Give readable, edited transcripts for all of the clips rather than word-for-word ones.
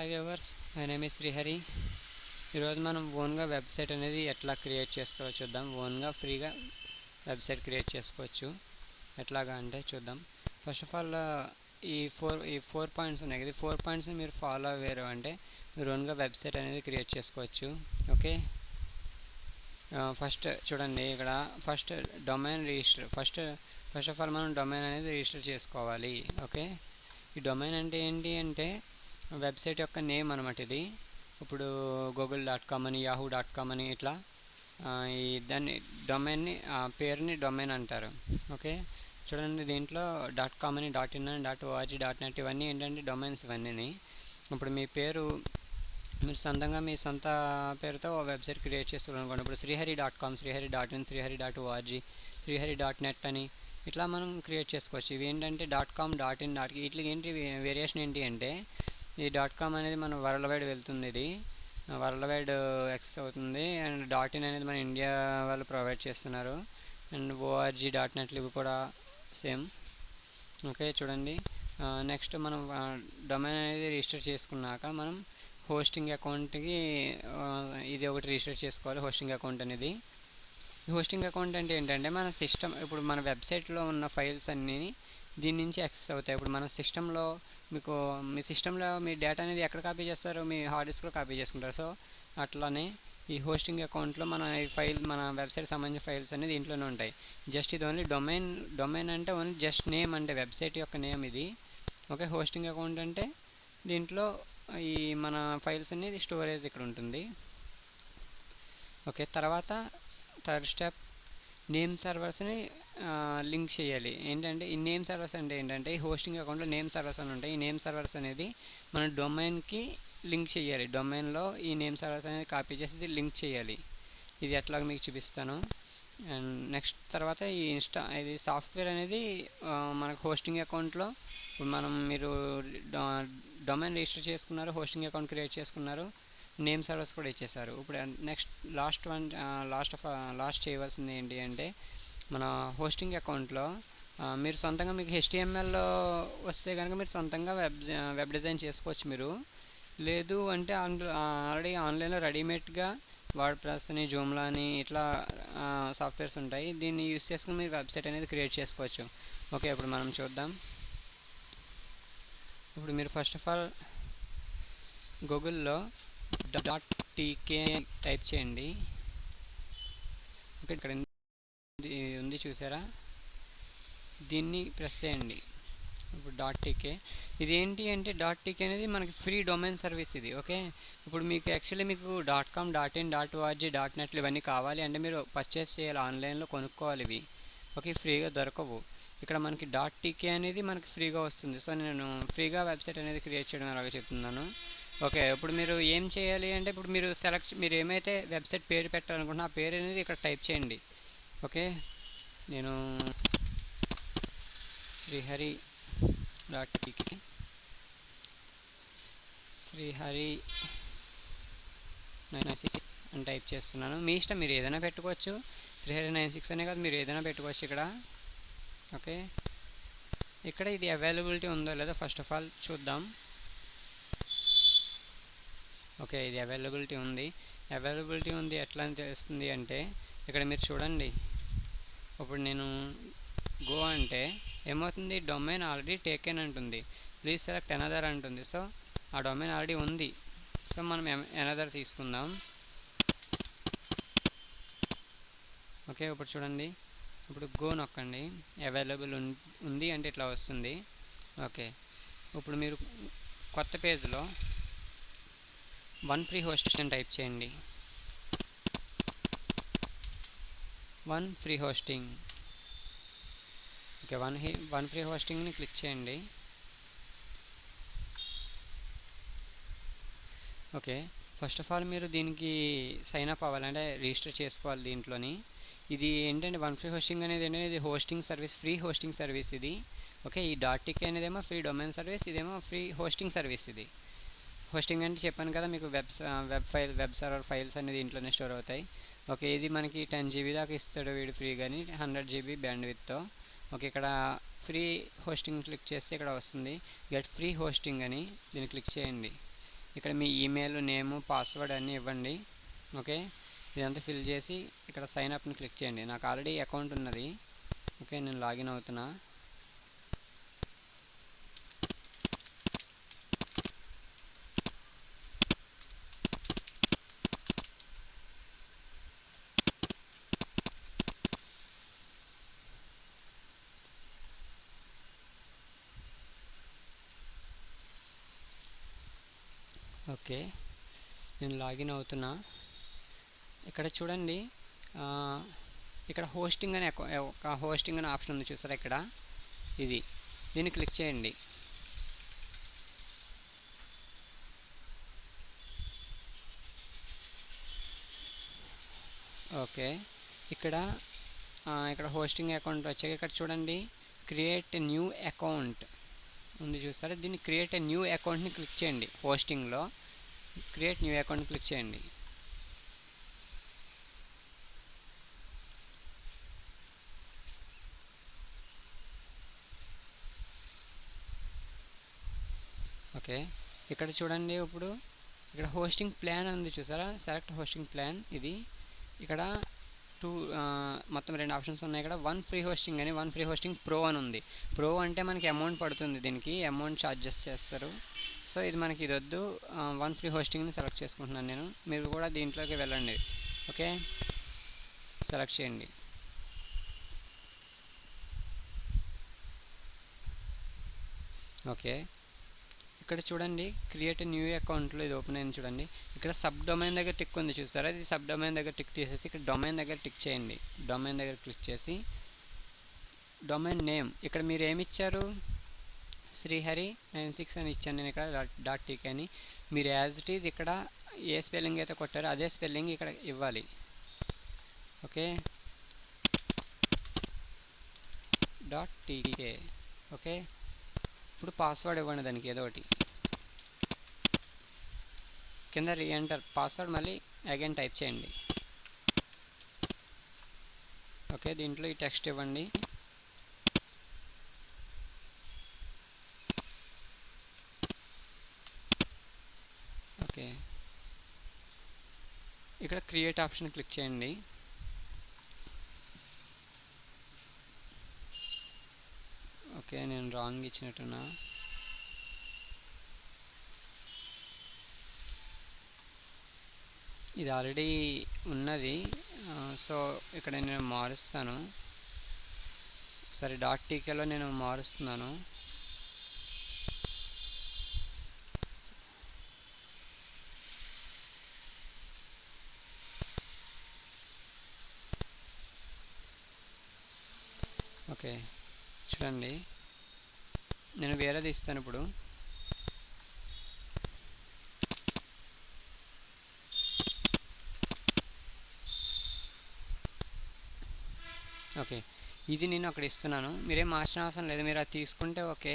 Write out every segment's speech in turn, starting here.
Hi viewers, my name is Srihari. ఈరోజు మనం ఓన్గా వెబ్సైట్ అనేది ఎట్లా క్రియేట్ చేసుకోవాలో చూద్దాం. ఓన్గా ఫ్రీగా వెబ్సైట్ క్రియేట్ చేసుకోవచ్చు. ఎట్లాగా అంటే చూద్దాం. ఫస్ట్ ఆఫ్ ఆల్ ఈ ఫోర్ పాయింట్స్ ఉన్నాయి కదా, 4 పాయింట్స్ని మీరు ఫాలో అయ్యారు అంటే మీరు ఓన్గా వెబ్సైట్ అనేది క్రియేట్ చేసుకోవచ్చు. ఓకే, ఫస్ట్ చూడండి, ఇక్కడ first domain register. First of all మనం డొమైన్ అనేది రిజిస్టర్ చేసుకోవాలి. ఓకే, ఈ డొమైన్ అంటే ఏంటి అంటే వెబ్సైట్ యొక్క నేమ్ అనమాట. ఇది ఇప్పుడు google.com అని, yahoo.com అని ఇట్లా ఈ దాన్ని డొమైన్ని పేరుని డొమైన్ అంటారు. ఓకే, చూడండి, దీంట్లో .com అని, .in అని, .org, .net ఇవన్నీ ఏంటంటే డొమైన్స్ ఇవన్నీ. ఇప్పుడు మీ పేరు మీరు సొంతంగా మీ సొంత పేరుతో వెబ్సైట్ క్రియేట్ చేసుకోవాలనుకోండి. ఇప్పుడు శ్రీహరి.com, శ్రీహరి.in, శ్రీహరి.org, శ్రీహరి.net అని ఇట్లా మనం క్రియేట్ చేసుకోవచ్చు. ఇవి ఏంటంటే .com, .in, వీటికి ఏంటి వేరియేషన్ ఏంటి అంటే ఈ .com అనేది మన వరల్డ్ వైడ్ వెళ్తుంది. ఇది వరల్డ్ వైడ్ యాక్సెస్ అవుతుంది. అండ్ .in అనేది మన ఇండియా వాళ్ళు ప్రొవైడ్ చేస్తున్నారు. అండ్ org, .net ఇవి కూడా సేమ్. ఓకే, చూడండి, నెక్స్ట్ మనం డొమైన్ అనేది రిజిస్టర్ చేసుకున్నాక మనం హోస్టింగ్ అకౌంట్కి ఇది ఒకటి రిజిస్టర్ చేసుకోవాలి. హోస్టింగ్ అకౌంట్ అనేది, ఈ హోస్టింగ్ అకౌంట్ అంటే ఏంటంటే మన సిస్టమ్, ఇప్పుడు మన వెబ్సైట్లో ఉన్న ఫైల్స్ అన్నీ దీని నుంచి యాక్సెస్ అవుతాయి. ఇప్పుడు మన సిస్టంలో మీ సిస్టంలో మీ డేటా అనేది ఎక్కడ కాపీ చేస్తారు? మీ హార్డ్ డిస్క్లో కాపీ చేసుకుంటారు. సో అట్లానే ఈ హోస్టింగ్ అకౌంట్లో మన మన వెబ్సైట్ సంబంధించిన ఫైల్స్ అనేది దీంట్లోనే ఉంటాయి. జస్ట్ ఇది ఓన్లీ డొమైన్ అంటే ఓన్లీ జస్ట్ నేమ్, అంటే వెబ్సైట్ యొక్క నేమ్ ఇది. ఓకే, హోస్టింగ్ అకౌంట్ అంటే దీంట్లో ఈ మన ఫైల్స్ అనేది స్టోరేజ్ ఇక్కడ ఉంటుంది. ఓకే, తర్వాత థర్డ్ స్టెప్ నేమ్ సర్వర్స్ని లింక్ చేయాలి. ఏంటంటే ఈ నేమ్ సర్వర్స్ అంటే ఏంటంటే ఈ హోస్టింగ్ అకౌంట్లో నేమ్ సర్వర్స్ అని ఉంటాయి. ఈ నేమ్ సర్వర్స్ అనేది మన డొమైన్కి లింక్ చేయాలి. డొమైన్లో ఈ నేమ్ సర్వర్స్ అనేది కాపీ చేసి లింక్ చేయాలి. ఇది ఎట్లాగో మీకు చూపిస్తాను. అండ్ నెక్స్ట్ తర్వాత ఇది సాఫ్ట్వేర్ అనేది మనకు హోస్టింగ్ అకౌంట్లో మీరు డొమైన్ రిజిస్టర్ చేసుకున్నారు, హోస్టింగ్ అకౌంట్ క్రియేట్ చేసుకున్నారు, నేమ్ సర్వర్స్ కూడా ఇచ్చేసారు. ఇప్పుడు నెక్స్ట్ లాస్ట్ చేయవలసింది ఏంటి అంటే మన హోస్టింగ్ అకౌంట్లో మీరు సొంతంగా మీకు HTML వస్తే కనుక మీరు సొంతంగా వెబ్ డిజైన్ చేసుకోవచ్చు. మీరు లేదు అంటే ఆల్రెడీ ఆన్లైన్లో రెడీమేడ్గా వర్డ్ప్రెస్ అని, జూమ్లా అని ఇట్లా సాఫ్ట్వేర్స్ ఉంటాయి. దీన్ని యూస్ చేసుకుని మీరు వెబ్సైట్ అనేది క్రియేట్ చేసుకోవచ్చు. ఓకే, ఇప్పుడు మనం చూద్దాం. ఇప్పుడు మీరు ఫస్ట్ ఆఫ్ ఆల్ గూగుల్లో .tk టైప్ చేయండి. ఓకే, ఇక్కడ ఉంది చూసారా, దీన్ని ప్రెస్ చేయండి. ఇప్పుడు .tk ఇది ఏంటి అంటే .tk అనేది మనకి ఫ్రీ డొమైన్ సర్వీస్ ఇది. ఓకే, ఇప్పుడు మీకు యాక్చువల్లీ మీకు .com, .in, .org, .net ఇవన్నీ కావాలి అంటే మీరు పర్చేస్ చేయాలి, ఆన్లైన్లో కొనుక్కోవాలి ఇవి. ఓకే, ఫ్రీగా దొరకవు. ఇక్కడ మనకి .tk అనేది మనకి ఫ్రీగా వస్తుంది. సో నేను ఫ్రీగా వెబ్సైట్ అనేది క్రియేట్ చేయడం అలాగే చెప్తున్నాను. ఓకే, ఇప్పుడు మీరు ఏం చేయాలి అంటే ఇప్పుడు మీరు ఏమైతే వెబ్సైట్ పేరు పెట్టాలనుకుంటున్నా ఆ పేరు అనేది ఇక్కడ టైప్ చేయండి. ఓకే, నేను శ్రీహరి.tk శ్రీహరి 96 అని టైప్ చేస్తున్నాను. మీ ఇష్టం, మీరు ఏదైనా పెట్టుకోవచ్చు. శ్రీహరి 96 అనే కాదు, మీరు ఏదైనా పెట్టుకోవచ్చు ఇక్కడ. ఓకే, ఇక్కడ ఇది అవైలబిలిటీ ఉందో లేదో ఫస్ట్ ఆఫ్ ఆల్ చూద్దాం. ఓకే, ఇది అవైలబిలిటీ ఉంది. ఎట్లా అని తెలుస్తుంది అంటే ఇక్కడ మీరు చూడండి. ఇప్పుడు నేను గో అంటే ఏమవుతుంది, డొమైన్ ఆల్రెడీ టేకెన్ అంటుంది, ప్లీజ్ సెలెక్ట్ ఎనదర్ అంటుంది. సో ఆ డొమైన్ ఆల్రెడీ ఉంది. సో మనం ఎనదర్ తీసుకుందాం. ఓకే, ఇప్పుడు చూడండి, ఇప్పుడు గో నొక్కండి, అవైలబుల్ ఉంది అంటే ఇట్లా వస్తుంది. ఓకే, ఇప్పుడు మీరు కొత్త పేజ్లో 1 ఫ్రీ హోస్టింగ్ అని టైప్ చేయండి. 1 ఫ్రీ హోస్టింగ్. ఓకే, 1 ఫ్రీ హోస్టింగ్ని క్లిక్ చేయండి. ఓకే, ఫస్ట్ ఆఫ్ ఆల్ మీరు దీనికి సైన్ అప్ అవ్వాలంటే రిజిస్టర్ చేసుకోవాలి దీంట్లోని. ఇది ఏంటంటే 1 ఫ్రీ హోస్టింగ్ అనేది ఏంటంటే ఇది hosting service, free hosting service ఇది. ఓకే, ఈ .tk అనేదేమో ఫ్రీ డొమైన్ సర్వీస్, ఇదేమో ఫ్రీ హోస్టింగ్ సర్వీస్. ఇది హోస్టింగ్ అంటే చెప్పాను కదా మీకు, వెబ్ సర్వర్ ఫైల్స్ అనేది ఇంట్లోనే స్టోర్ అవుతాయి. ఓకే, ఇది మనకి 10 GB దాకా ఇస్తాడు వీడు ఫ్రీ, కానీ 100 GB బ్యాండ్విడ్త్తో. ఓకే, ఇక్కడ ఫ్రీ హోస్టింగ్ క్లిక్ చేస్తే ఇక్కడ వస్తుంది గెట్ ఫ్రీ హోస్టింగ్ అని, దీన్ని క్లిక్ చేయండి. ఇక్కడ మీ ఈమెయిల్ నేము పాస్వర్డ్ అన్నీ ఇవ్వండి. ఓకే, ఇదంతా ఫిల్ చేసి ఇక్కడ సైన్ అప్ని క్లిక్ చేయండి. నాకు ఆల్రెడీ అకౌంట్ ఉన్నది. ఓకే, నేను లాగిన్ అవుతున్నా. ఓకే, నేను లాగిన్ అవుతున్నా. ఇక్కడ చూడండి, ఇక్కడ హోస్టింగ్ అనే ఒక హోస్టింగ్ అనే ఆప్షన్ ఉంది చూసారా, ఇక్కడ దీన్ని క్లిక్ చేయండి. ఓకే, ఇక్కడ హోస్టింగ్ అకౌంట్ వచ్చాక ఇక్కడ చూడండి క్రియేట్ న్యూ అకౌంట్ ఉంది చూసారా, దీన్ని క్రియేట్ ఏ న్యూ అకౌంట్ని క్లిక్ చేయండి. హోస్టింగ్లో క్రియేట్ న్యూ అకౌంట్ క్లిక్ చేయండి. ఓకే, ఇక్కడ చూడండి, ఇప్పుడు ఇక్కడ హోస్టింగ్ ప్లాన్ ఉంది చూసారా, సెలెక్ట్ హోస్టింగ్ ప్లాన్. ఇక్కడ మొత్తం 2 ఆప్షన్స్ ఉన్నాయి. ఇక్కడ 1 ఫ్రీ హోస్టింగ్ అని, 1 ఫ్రీ హోస్టింగ్ ప్రో అని ఉంది. ప్రో అంటే మనకి అమౌంట్ పడుతుంది, దీనికి అమౌంట్ ఛార్జెస్ చేస్తారు. సో ఇది మనకి ఇది వద్దు, 1 ఫ్రీ హోస్టింగ్ని సెలెక్ట్ చేసుకుంటున్నాను నేను. మీరు కూడా దీంట్లోకి వెళ్ళండి. ఓకే, సెలెక్ట్ చేయండి. ఓకే, ఇక్కడ చూడండి క్రియేట్ న్యూ అకౌంట్లో ఇది ఓపెన్ అయింది చూడండి. ఇక్కడ సబ్ డొమైన్ దగ్గర టిక్ ఉంది చూసారా, ఇది సబ్ డొమైన్ దగ్గర టిక్ తీసేసి ఇక్కడ డొమైన్ దగ్గర టిక్ చేయండి. డొమైన్ దగ్గర క్లిక్ చేసి డొమైన్ నేమ్ ఇక్కడ మీరు ఏమి ఇచ్చారు, శ్రీహరి96 అని ఇచ్చాను నేను. ఇక్కడ .tk అని మీరు యాజ్ ఇట్ ఈజ్ ఇక్కడ ఏ స్పెల్లింగ్ అయితే కొట్టారో అదే స్పెల్లింగ్ ఇక్కడ ఇవ్వాలి. Okay, .tk. ఓకే, ఇప్పుడు పాస్వర్డ్ ఇవ్వండి దానికి ఏదో ఒకటి. కింద రీఎంటర్ పాస్వర్డ్ మళ్ళీ అగైన్ టైప్ చేయండి. ఓకే, దీంట్లో ఈ టెక్స్ట్ ఇవ్వండి. ఓకే, ఇక్కడ క్రియేట్ ఆప్షన్ క్లిక్ చేయండి. ఓకే, నేను రాంగ్ ఇచ్చినట్టున్నా. ఇది ఆల్రెడీ ఉన్నది, సో ఇక్కడ నేను మారుస్తాను. సరే, .tkలో నేను మారుస్తున్నాను. ఓకే, చూడండి నేను వేరేది ఇస్తాను ఇప్పుడు. ఓకే, ఇది నేను అక్కడ ఇస్తున్నాను, మీరేం మార్చిన అవసరం లేదు, మీరు అది తీసుకుంటే ఓకే.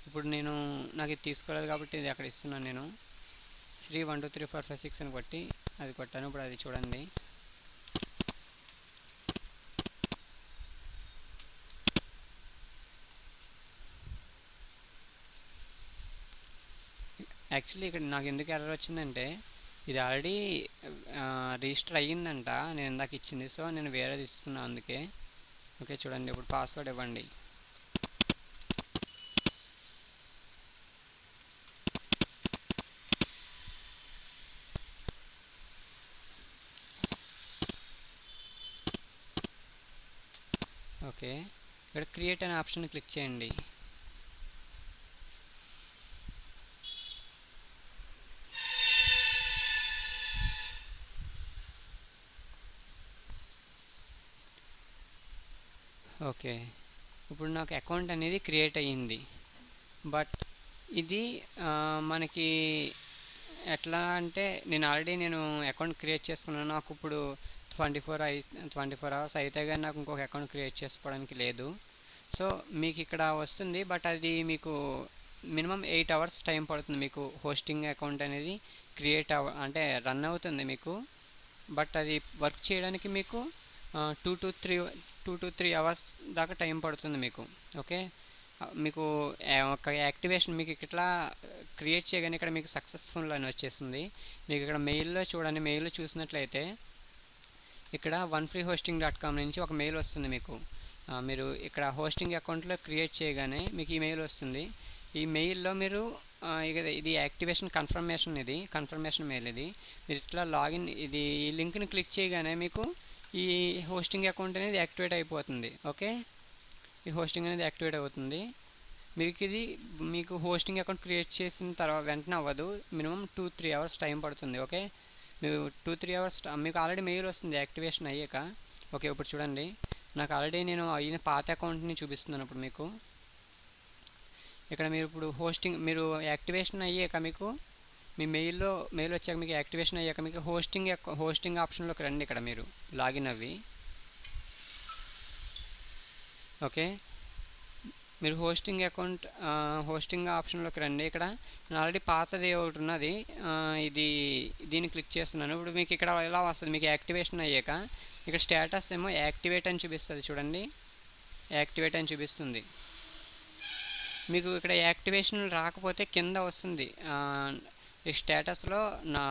ఇప్పుడు నాకు ఇది తీసుకోలేదు కాబట్టి ఇది అక్కడ ఇస్తున్నాను నేను. శ్రీ 1 2 3 4 5 6 అని కొట్టి అది కొట్టాను. ఇప్పుడు అది చూడండి. యాక్చువల్లీ ఇక్కడ నాకు ఎందుకు ఎర్రర్ వచ్చిందంటే ఇది ఆల్రెడీ రిజిస్టర్ అయ్యిందంట నేను ఇందాక ఇచ్చింది, సో నేను వేరేది ఇస్తున్నాను అందుకే. ఓకే, చూడండి ఇప్పుడు పాస్వర్డ్ ఇవ్వండి. ఓకే, ఇక్కడ క్రియేట్ అనే ఆప్షన్ క్లిక్ చేయండి. ఓకే, ఇప్పుడు నాకు అకౌంట్ అనేది క్రియేట్ అయ్యింది. బట్ ఇది మనకి ఎట్లా అంటే నేను ఆల్రెడీ అకౌంట్ క్రియేట్ చేసుకున్నాను. నాకు ఇప్పుడు 24 అవర్స్ అయితే కానీ నాకు ఇంకొక అకౌంట్ క్రియేట్ చేసుకోవడానికి లేదు. సో మీకు ఇక్కడ వస్తుంది, బట్ అది మీకు మినిమం 8 అవర్స్ టైం పడుతుంది మీకు హోస్టింగ్ అకౌంట్ అనేది క్రియేట్ అంటే రన్ అవుతుంది మీకు. బట్ అది వర్క్ చేయడానికి మీకు 2 to 3 అవర్స్ దాకా టైం పడుతుంది మీకు. ఓకే, మీకు ఒక యాక్టివేషన్ మీకు ఇట్లా క్రియేట్ చేయగానే ఇక్కడ మీకు సక్సెస్ఫుల్ అని వచ్చేస్తుంది. మీకు ఇక్కడ మెయిల్లో చూడండి, మెయిల్లో చూసినట్లయితే ఇక్కడ onefreehosting.com నుంచి ఒక మెయిల్ వస్తుంది మీకు. మీరు ఇక్కడ హోస్టింగ్ అకౌంట్లో క్రియేట్ చేయగానే మీకు ఈ మెయిల్ వస్తుంది. ఈ మెయిల్లో మీరు ఇది యాక్టివేషన్ కన్ఫర్మేషన్, ఇది కన్ఫర్మేషన్ మెయిల్. ఇది మీరు ఇట్లా లాగిన్, ఇది ఈ లింక్ని క్లిక్ చేయగానే మీకు ఈ హోస్టింగ్ అకౌంట్ అనేది యాక్టివేట్ అయిపోతుంది. ఓకే, ఈ హోస్టింగ్ అనేది యాక్టివేట్ అవుతుంది. మీకు హోస్టింగ్ అకౌంట్ క్రియేట్ చేసిన తర్వాత వెంటనే అవ్వదు, మినిమం 2-3 అవర్స్ టైం పడుతుంది. ఓకే, మీరు 2-3 అవర్స్ మీకు ఆల్రెడీ మెయిల్ వస్తుంది యాక్టివేషన్ అయ్యాక. ఓకే, ఇప్పుడు చూడండి, నాకు ఆల్రెడీ నేను అయిన పాత అకౌంట్ని చూపిస్తున్నాను. ఇప్పుడు మీకు ఇక్కడ మీరు ఇప్పుడు మీరు యాక్టివేషన్ అయ్యాక మీకు మీ మెయిల్ వచ్చాక మీకు యాక్టివేషన్ అయ్యాక మీకు హోస్టింగ్ ఆప్షన్లోకి రండి. ఇక్కడ మీరు లాగిన్ అవ్వి. ఓకే, మీరు హోస్టింగ్ ఆప్షన్లోకి రండి. ఇక్కడ నేను ఆల్రెడీ పాతది ఒకటి ఉన్నది, దీన్ని క్లిక్ చేస్తున్నాను. ఇప్పుడు మీకు ఇక్కడ ఎలా వస్తుంది, మీకు యాక్టివేషన్ అయ్యాక ఇక్కడ స్టేటస్ ఏమో యాక్టివేట్ అని చూపిస్తుంది. చూడండి, యాక్టివేట్ అని చూపిస్తుంది. మీకు ఇక్కడ యాక్టివేషన్ రాకపోతే కింద వస్తుంది ఈ స్టేటస్లో నా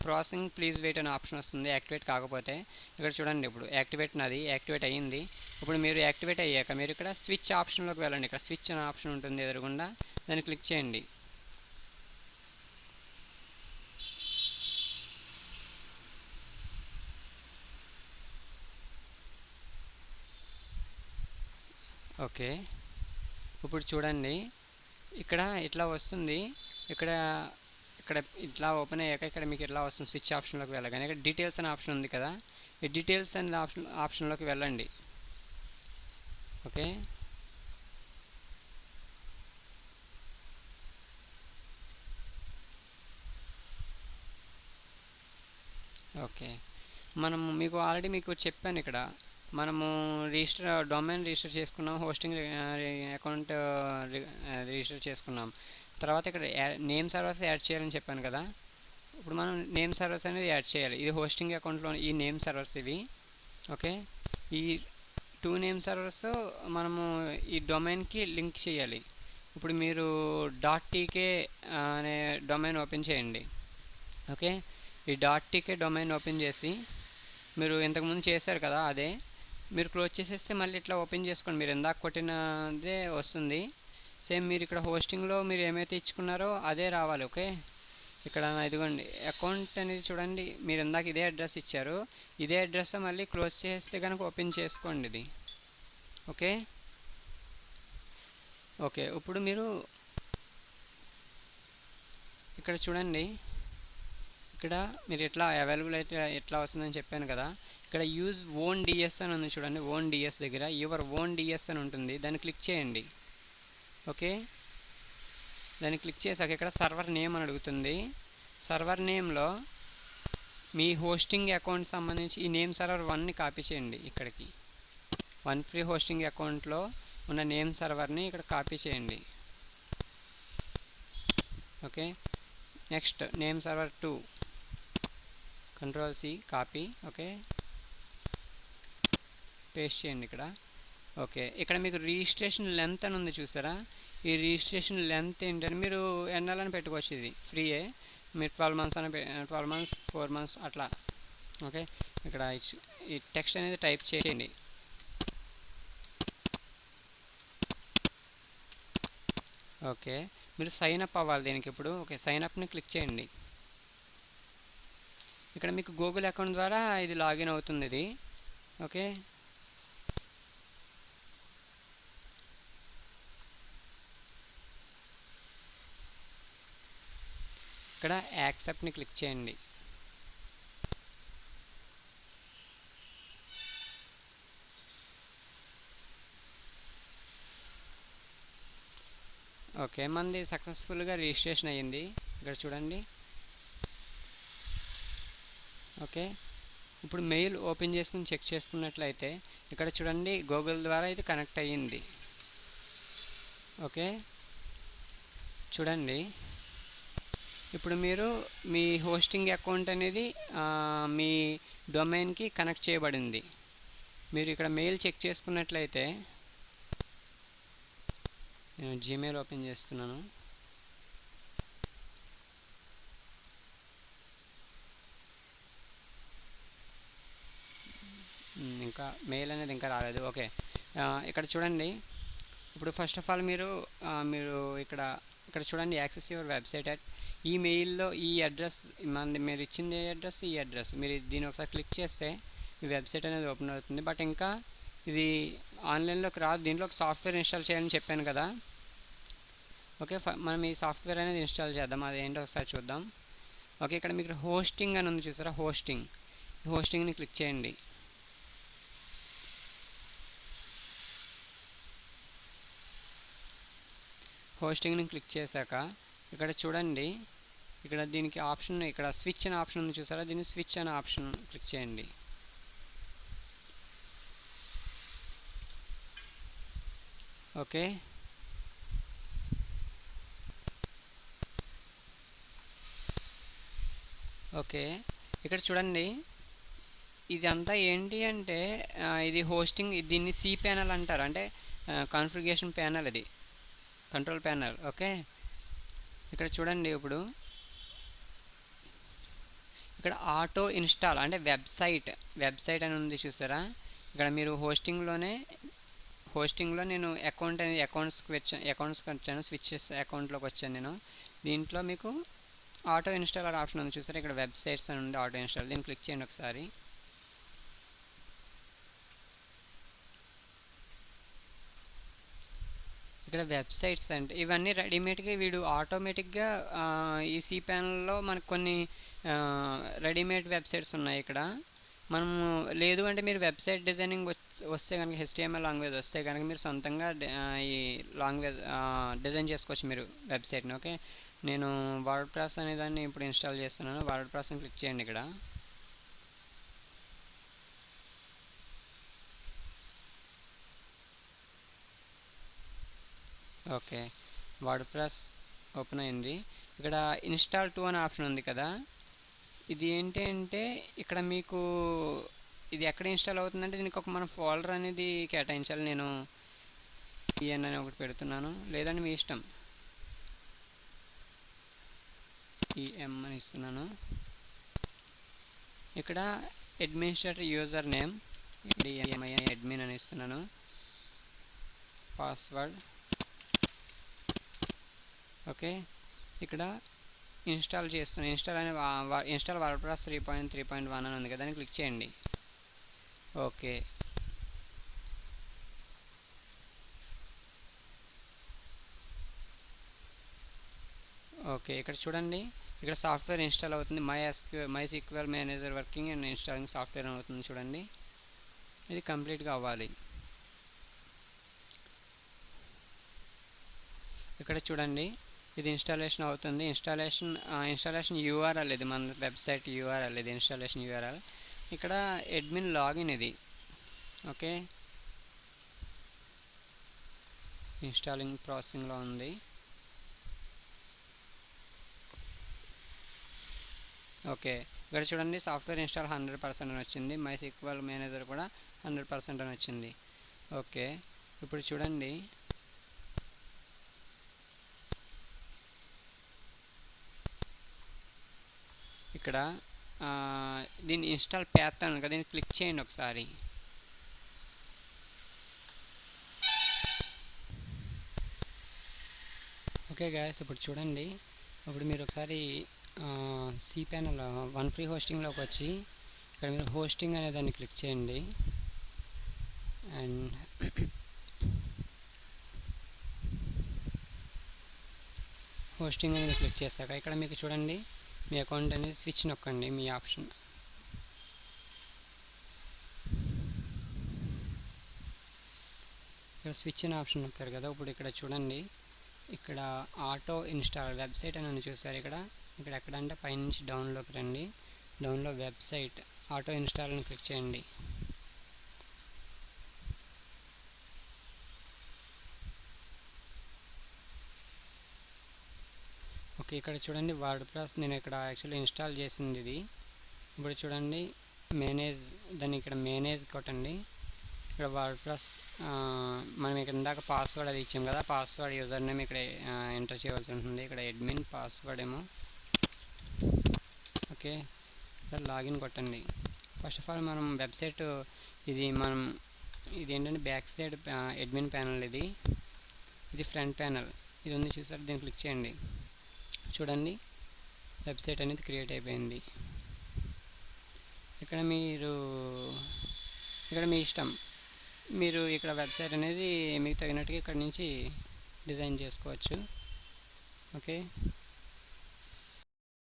ప్రాసెసింగ్ ప్లీజ్ వెయిట్ అనే ఆప్షన్ వస్తుంది యాక్టివేట్ కాకపోతే. ఇక్కడ చూడండి, ఇప్పుడు యాక్టివేట్ అయ్యింది. ఇప్పుడు మీరు యాక్టివేట్ అయ్యాక మీరు ఇక్కడ స్విచ్ ఆప్షన్లోకి వెళ్ళండి. ఇక్కడ స్విచ్ అనే ఆప్షన్ ఉంటుంది ఎదురుగుండా, దాన్ని క్లిక్ చేయండి. ఓకే, ఇప్పుడు చూడండి, ఇక్కడ ఇట్లా వస్తుంది. ఇక్కడ ఇట్లా ఓపెన్ అయ్యాక ఇక్కడ మీకు ఇట్లా వస్తుంది. స్విచ్ ఆప్షన్లోకి వెళ్ళగానే ఇక్కడ డీటెయిల్స్ అనే ఆప్షన్ ఉంది కదా, ఈ డీటెయిల్స్ అనే ఆప్షన్లోకి వెళ్ళండి. ఓకే, ఓకే, మీకు ఆల్రెడీ చెప్పాను. ఇక్కడ మనము డొమైన్ రిజిస్టర్ చేసుకున్నాం, హోస్టింగ్ అకౌంట్ రిజిస్టర్ చేసుకున్నాం. తర్వాత ఇక్కడ నేమ్ సర్వర్స్ యాడ్ చేయాలని చెప్పాను కదా. ఇప్పుడు మనం నేమ్ సర్వర్స్ అనేది యాడ్ చేయాలి. ఇది హోస్టింగ్ అకౌంట్లో ఈ నేమ్ సర్వర్స్ ఇవి. ఓకే, ఈ 2 నేమ్ సర్వర్స్ మనము ఈ డొమైన్కి లింక్ చేయాలి. ఇప్పుడు మీరు .tk అనే డొమైన్ ఓపెన్ చేయండి. ఓకే, ఈ .tk డొమైన్ ఓపెన్ చేసి మీరు ఇంతకుముందు చేశారు కదా, అదే మీరు క్లోజ్ చేసేస్తే మళ్ళీ ఇట్లా ఓపెన్ చేసుకోండి. మీరు ఇందాక కొట్టినదే వస్తుంది సేమ్. మీరు ఇక్కడ హోస్టింగ్లో మీరు ఏమైతే ఇచ్చుకున్నారో అదే రావాలి. ఓకే, ఇక్కడ ఇదిగోండి అకౌంట్ అనేది చూడండి, మీరు ఇందాక ఇదే అడ్రస్ ఇచ్చారు, ఇదే అడ్రస్ మళ్ళీ క్లోజ్ చేస్తే కనుక ఓపెన్ చేసుకోండి ఇది. ఓకే, ఓకే, ఇప్పుడు మీరు ఇక్కడ చూడండి, ఇక్కడ మీరు ఎట్లా అవైలబుల్ అయితే ఎట్లా వస్తుందని చెప్పాను కదా. ఇక్కడ యూజ్ ఓన్ డిఎస్ అని ఉంది చూడండి, ఓన్ డిఎస్ దగ్గర యువర్ ఓన్ డిఎస్ అని ఉంటుంది, దాన్ని క్లిక్ చేయండి. ఓకే, దాన్ని క్లిక్ చేశాక ఇక్కడ సర్వర్ నేమ్ అని అడుగుతుంది. సర్వర్ నేమ్లో మీ హోస్టింగ్ అకౌంట్ సంబంధించి ఈ నేమ్ సర్వర్ 1ని కాపీ చేయండి. ఇక్కడికి OneFree హోస్టింగ్ అకౌంట్లో ఉన్న నేమ్ సర్వర్ని ఇక్కడ కాపీ చేయండి. Okay, next name server 2 Ctrl+C copy. Okay, paste చేయండి ఇక్కడ. ఓకే, ఇక్కడ మీకు రిజిస్ట్రేషన్ లెంత్ అని ఉంది చూసారా, ఈ రిజిస్ట్రేషన్ లెంత్ ఏంటంటే మీరు ఎన్నాలని పెట్టుకోవచ్చు, ఇది ఫ్రీయే. మీరు 12 months అని 12 months 4 months అట్లా. ఓకే, ఇక్కడ ఈ టెక్స్ట్ అనేది టైప్ చేయండి. ఓకే, మీరు సైన్ అప్ అవ్వాలి దీనికి ఇప్పుడు. ఓకే, సైన్ అప్ని క్లిక్ చేయండి. ఇక్కడ మీకు గూగుల్ అకౌంట్ ద్వారా ఇది లాగిన్ అవుతుంది ఇది. ఓకే, ఇక్కడ యాక్సెప్ట్ని క్లిక్ చేయండి. ఓకే, మనది సక్సెస్ఫుల్గా రిజిస్ట్రేషన్ అయ్యింది. ఇక్కడ చూడండి. ఓకే, ఇప్పుడు మెయిల్ ఓపెన్ చేసుకుని చెక్ చేసుకున్నట్లయితే ఇక్కడ చూడండి, గూగుల్ ద్వారా ఇది కనెక్ట్ అయ్యింది. ఓకే, చూడండి, ఇప్పుడు మీరు మీ హోస్టింగ్ అకౌంట్ అనేది మీ డొమైన్కి కనెక్ట్ చేయబడింది. మీరు ఇక్కడ మెయిల్ చెక్ చేసుకున్నట్లయితే నేను జీమెయిల్ ఓపెన్ చేస్తున్నాను. ఇంకా మెయిల్ అనేది ఇంకా రాలేదు. ఓకే, ఇక్కడ చూడండి. ఇప్పుడు ఫస్ట్ ఆఫ్ ఆల్ మీరు ఇక్కడ చూడండి, యాక్సెస్ యువర్ వెబ్సైట్ అట్ ఈ మెయిల్లో ఈ అడ్రస్ మనది, మీరు ఇచ్చింది ఏ అడ్రస్, ఈ అడ్రస్ మీరు దీన్ని ఒకసారి క్లిక్ చేస్తే ఈ వెబ్సైట్ అనేది ఓపెన్ అవుతుంది. బట్ ఇంకా ఇది ఆన్లైన్లోకి రాదు. దీంట్లో ఒక సాఫ్ట్వేర్ ఇన్స్టాల్ చేయాలని చెప్పాను కదా. ఓకే, మనం ఈ సాఫ్ట్వేర్ అనేది ఇన్స్టాల్ చేద్దాం. అది ఏంటో ఒకసారి చూద్దాం. ఓకే, ఇక్కడ మీకు హోస్టింగ్ అని ఉంది చూసారా, హోస్టింగ్ని క్లిక్ చేయండి. హోస్టింగ్ని క్లిక్ చేశాక ఇక్కడ చూడండి, ఇక్కడ దీనికి ఆప్షన్, ఇక్కడ స్విచ్ అనే ఆప్షన్ ఉంది చూసారా, దీన్ని స్విచ్ అనే ఆప్షన్ క్లిక్ చేయండి. ఓకే, ఓకే, ఇక్కడ చూడండి, ఇదంతా ఏంటి అంటే ఇది హోస్టింగ్, దీన్ని సి ప్యానల్ అంటారు, అంటే కాన్ఫిగరేషన్ ప్యానల్, ఇది కంట్రోల్ ప్యానల్. ఓకే, ఇక్కడ చూడండి, ఇప్పుడు ఇక్కడ ఆటో ఇన్స్టాల్ అంటే వెబ్సైట్ అని ఉంది చూసారా. ఇక్కడ మీరు హోస్టింగ్లో నేను అకౌంట్స్కి వచ్చాను, స్విచ్చెస్ అకౌంట్లోకి వచ్చాను నేను. దీంట్లో మీకు ఆటో ఇన్స్టాల్ ఆప్షన్ ఉంది చూసారా, ఇక్కడ వెబ్సైట్స్ అని ఉంది, ఆటో ఇన్స్టాల్, దీన్ని క్లిక్ చేయండి ఒకసారి. ఇక్కడ వెబ్సైట్స్ అంటే ఇవన్నీ రెడీమేడ్గా వీడు ఆటోమేటిక్గా ఈ సి ప్యానల్లో మనకు కొన్ని రెడీమేడ్ వెబ్సైట్స్ ఉన్నాయి. ఇక్కడ మనము లేదు అంటే మీరు వెబ్సైట్ డిజైనింగ్ వస్తే కనుక, HTML లాంగ్వేజ్ వస్తే కనుక మీరు సొంతంగా ఈ లాంగ్వేజ్ డిజైన్ చేసుకోవచ్చు మీరు వెబ్సైట్ని. ఓకే, నేను వర్డ్ ప్రెస్ అనే దాన్ని ఇప్పుడు ఇన్స్టాల్ చేస్తున్నాను. వర్డ్ ప్రెస్ని క్లిక్ చేయండి ఇక్కడ. ఓకే, వర్డ్ ప్రెస్ ఓపెన్ అయింది. ఇక్కడ ఇన్స్టాల్ టు అనే ఆప్షన్ ఉంది కదా, ఇది ఏంటి అంటే ఇక్కడ మీకు ఇది ఎక్కడ ఇన్స్టాల్ అవుతుందంటే దీనికి ఒక మన ఫోల్డర్ అనేది కేటాయించాలి. నేను EN అని ఒకటి పెడుతున్నాను, లేదంటే మీ ఇష్టం, EM అని ఇస్తున్నాను. ఇక్కడ అడ్మినిస్ట్రేటర్ యూజర్ నేమ్, ఇక్కడ అడ్మిన్ అని ఇస్తున్నాను. పాస్వర్డ్. ఓకే, ఇక్కడ ఇన్స్టాల్ చేస్తున్నాను. ఇన్స్టాల్ వర్డ్ప్రెస్ 3.3.1 అని ఉంది కదా, దాన్ని క్లిక్ చేయండి. ఓకే, ఓకే, ఇక్కడ చూడండి, ఇక్కడ సాఫ్ట్వేర్ ఇన్స్టాల్ అవుతుంది. MySQL manager working and installing software అని అవుతుంది చూడండి. ఇది కంప్లీట్గా అవ్వాలి. ఇక్కడ చూడండి, ఇది ఇన్స్టాలేషన్ అవుతుంది. ఇన్స్టాలేషన్ URL, ఇది మన వెబ్సైట్ URL, ఇది ఇన్స్టాలేషన్ URL. ఇక్కడ అడ్మిన్ లాగిన్ ఇది. ఓకే, ఇన్స్టాలింగ్ ప్రాసెసింగ్లో ఉంది. ఓకే, ఇక్కడ చూడండి, సాఫ్ట్వేర్ ఇన్స్టాల్ 100% అని వచ్చింది. MySQL మేనేజర్ కూడా 100% అని వచ్చింది. ఓకే, ఇప్పుడు చూడండి, ఇక్కడ దీన్ని ఇన్స్టాల్ చేస్తాను కదా, దీన్ని క్లిక్ చేయండి ఒకసారి. ఓకే గాయస్, ఇప్పుడు చూడండి, ఇప్పుడు మీరు ఒకసారి సి ప్యానల్ వన్ ఫ్రీ హోస్టింగ్లోకి వచ్చి ఇక్కడ మీరు హోస్టింగ్ అనే దాన్ని క్లిక్ చేయండి. అండ్ హోస్టింగ్ అనేది క్లిక్ చేశాక ఇక్కడ మీకు చూడండి, మీ అకౌంట్ అనేది స్విచ్ నొక్కండి, మీ ఆప్షన్. ఇక్కడ స్విచ్ అనే ఆప్షన్ నొక్కారు కదా, ఇప్పుడు ఇక్కడ చూడండి, ఇక్కడ ఆటో ఇన్స్టాల్ వెబ్సైట్ అని చూసారు. ఇక్కడ ఎక్కడంటే పైనుంచి డౌన్లోకి రండి, డౌన్లో వెబ్సైట్ ఆటో ఇన్స్టాల్ అని క్లిక్ చేయండి. ఓకే, ఇక్కడ చూడండి, వర్డ్ ప్రెస్ నేను ఇక్కడ యాక్చువల్లీ ఇన్స్టాల్ చేసింది ఇది. ఇప్పుడు చూడండి, దాన్ని ఇక్కడ మేనేజ్ కొట్టండి. ఇక్కడ వర్డ్ప్రెస్ మనం ఇక్కడ ఇందాక పాస్వర్డ్ అది ఇచ్చాం కదా, పాస్వర్డ్ యూజర్ నేమ్ ఇక్కడ ఎంటర్ చేయవలసి ఉంటుంది. ఇక్కడ అడ్మిన్ పాస్వర్డ్ ఏమో ఓకే. ఇక్కడ లాగిన్ కొట్టండి. ఫస్ట్ ఆఫ్ ఆల్ మనం వెబ్సైట్ ఇది ఏంటంటే బ్యాక్ సైడ్ అడ్మిన్ ప్యానల్, ఇది ఫ్రంట్ ప్యానల్, ఇది ఉంది చూసారు, దీన్ని క్లిక్ చేయండి. చూడండి వెబ్సైట్ అనేది క్రియేట్ అయిపోయింది. ఇక్కడ మీ ఇష్టం, మీరు ఇక్కడ వెబ్సైట్ అనేది మీకు తగినట్టుగా ఇక్కడ నుంచి డిజైన్ చేసుకోవచ్చు. ఓకే.